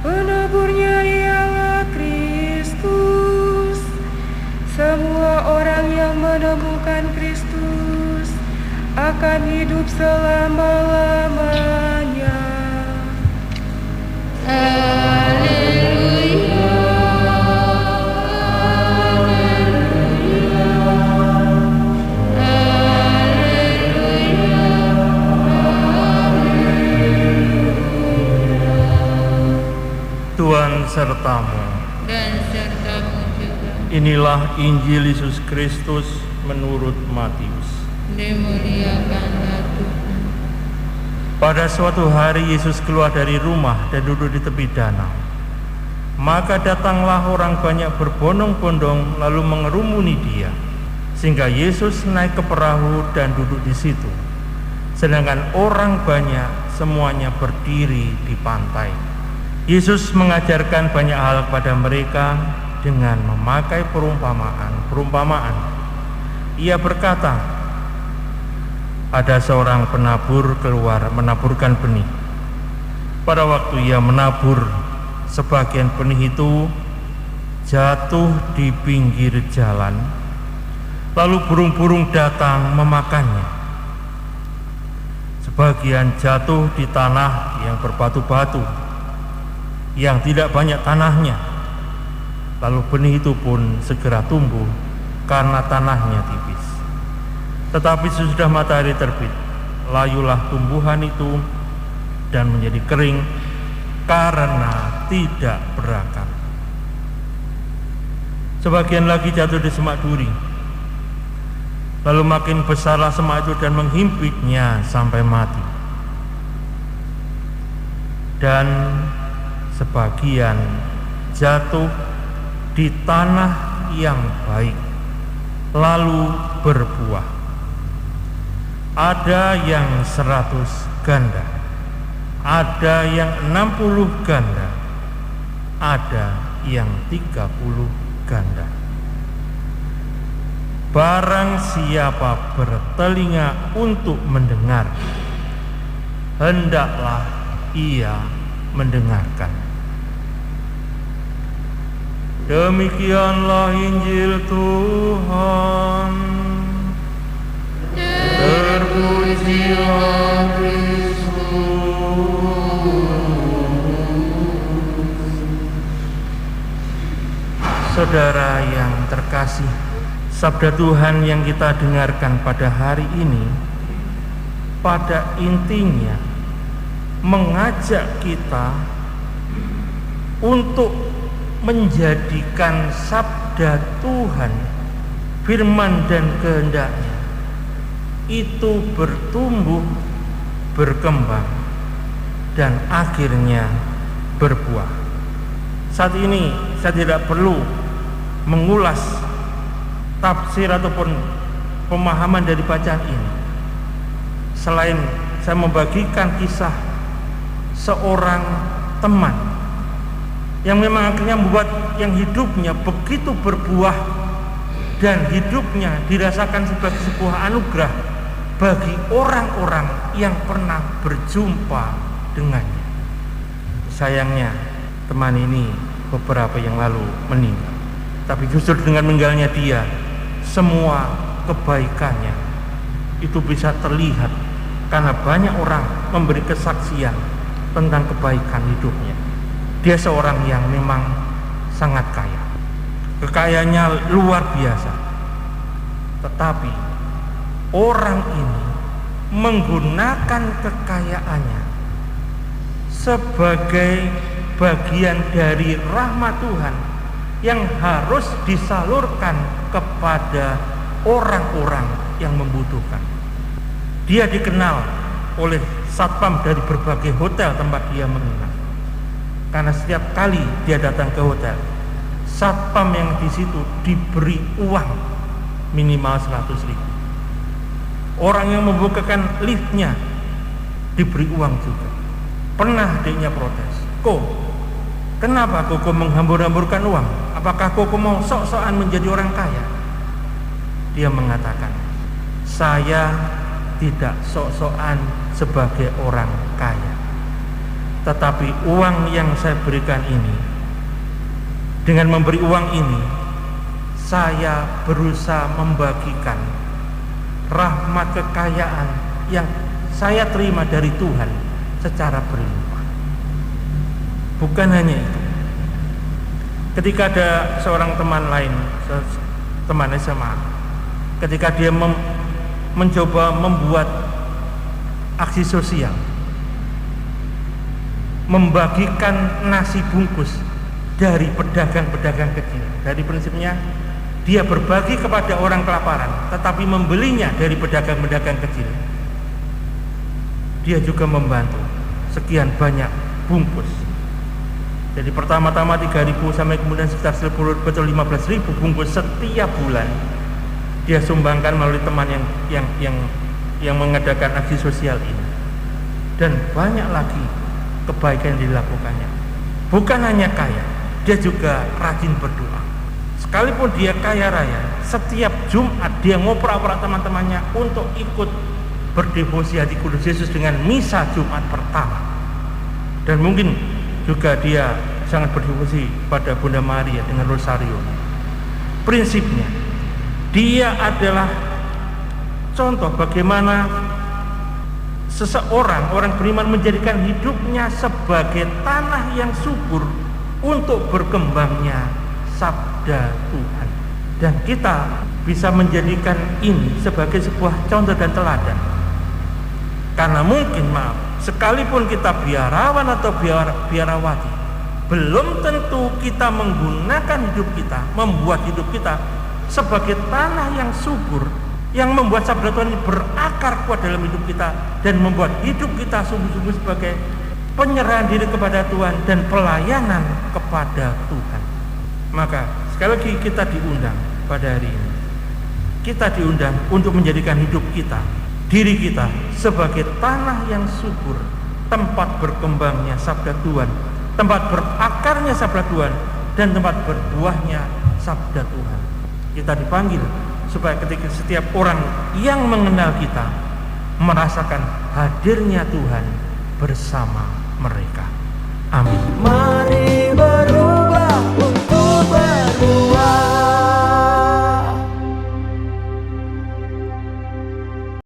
Peneburnya ialah Kristus. Semua orang yang menemukan Kristus akan hidup selama-lamanya. Haleluya, Tuhan sertamu. dan sertamu juga. Inilah Injil Yesus Kristus menurut Matius. Dimuliakanlah Tuhan. Pada suatu hari Yesus keluar dari rumah dan duduk di tepi danau. Maka datanglah orang banyak berbondong-bondong lalu mengerumuni dia, sehingga Yesus naik ke perahu dan duduk di situ. Sedangkan orang banyak semuanya berdiri di pantai. Yesus mengajarkan banyak hal kepada mereka dengan memakai perumpamaan. Ia berkata, ada seorang penabur keluar menaburkan benih. Pada waktu ia menabur, sebagian benih itu jatuh di pinggir jalan, lalu burung-burung datang memakannya. Sebagian jatuh di tanah yang berbatu-batu, yang tidak banyak tanahnya, lalu benih itu pun segera tumbuh karena tanahnya tipis. Tetapi sesudah matahari terbit, layulah tumbuhan itu dan menjadi kering karena tidak berakar. Sebagian lagi jatuh di semak duri, lalu makin besarlah semak itu dan menghimpitnya sampai mati. Dan sebagian jatuh di tanah yang baik, lalu berbuah. Ada yang 100 ganda, ada yang 60 ganda, ada yang 30 ganda. Barang siapa bertelinga untuk mendengar, hendaklah ia mendengarkan. Demikianlah Injil Tuhan. Terpujilah Kristus. Saudara yang terkasih, sabda Tuhan yang kita dengarkan pada hari ini pada intinya mengajak kita untuk menjadikan sabda Tuhan, firman dan kehendaknya itu bertumbuh, berkembang, dan akhirnya berbuah. Saat ini saya tidak perlu mengulas tafsir ataupun pemahaman dari bacaan ini, selain saya membagikan kisah seorang teman yang memang akhirnya membuat yang hidupnya begitu berbuah dan hidupnya dirasakan sebagai sebuah anugerah bagi orang-orang yang pernah berjumpa dengannya. Sayangnya teman ini beberapa yang lalu meninggal, tapi justru dengan meninggalnya dia, semua kebaikannya itu bisa terlihat karena banyak orang memberi kesaksian tentang kebaikan hidupnya. Dia seorang yang memang sangat kaya, kekayaannya luar biasa, tetapi orang ini menggunakan kekayaannya sebagai bagian dari rahmat Tuhan yang harus disalurkan kepada orang-orang yang membutuhkan. Dia dikenal oleh satpam dari berbagai hotel tempat dia menginap. Karena setiap kali dia datang ke hotel, satpam yang di situ diberi uang minimal 100.000. Orang yang membukakan liftnya diberi uang juga. Pernah adiknya protes, "Kok, kenapa koko menghambur-hamburkan uang? Apakah koko mau sok-sokan menjadi orang kaya?" Dia mengatakan, "Saya tidak sok-sokan sebagai orang kaya. Tetapi uang yang saya berikan ini, dengan memberi uang ini, saya berusaha membagikan rahmat kekayaan yang saya terima dari Tuhan secara berlimpah." Bukan hanya itu. Ketika ada seorang teman lain, teman SMA, ketika dia mencoba membuat aksi sosial, membagikan nasi bungkus dari pedagang-pedagang kecil. Dari prinsipnya dia berbagi kepada orang kelaparan, tetapi membelinya dari pedagang-pedagang kecil. Dia juga membantu sekian banyak bungkus. Jadi pertama-tama 3.000 sampai kemudian sekitar 15.000 bungkus setiap bulan dia sumbangkan melalui teman yang mengadakan aksi sosial ini. Dan banyak lagi kebaikan yang dilakukannya. Bukan hanya kaya, dia juga rajin berdoa. Sekalipun dia kaya raya, setiap Jumat dia ngoprak-oprak teman-temannya untuk ikut berdevosi hati kudus Yesus dengan misa Jumat pertama. Dan mungkin juga dia sangat berdevosi pada Bunda Maria dengan rosario. Prinsipnya, dia adalah contoh bagaimana orang beriman menjadikan hidupnya sebagai tanah yang subur untuk berkembangnya sabda Tuhan. Dan kita bisa menjadikan ini sebagai sebuah contoh dan teladan. Karena mungkin, sekalipun kita biarawan atau biarawati, belum tentu kita menggunakan hidup kita, membuat hidup kita sebagai tanah yang subur, yang membuat sabda Tuhan ini berakar kuat dalam hidup kita dan membuat hidup kita sungguh-sungguh sebagai penyerahan diri kepada Tuhan dan pelayanan kepada Tuhan. Maka sekali lagi kita diundang pada hari ini. Kita diundang untuk menjadikan hidup kita, diri kita sebagai tanah yang subur, tempat berkembangnya sabda Tuhan, tempat berakarnya sabda Tuhan, dan tempat berbuahnya sabda Tuhan. Kita dipanggil supaya ketika setiap orang yang mengenal kita merasakan hadirnya Tuhan bersama mereka. Amin. Mari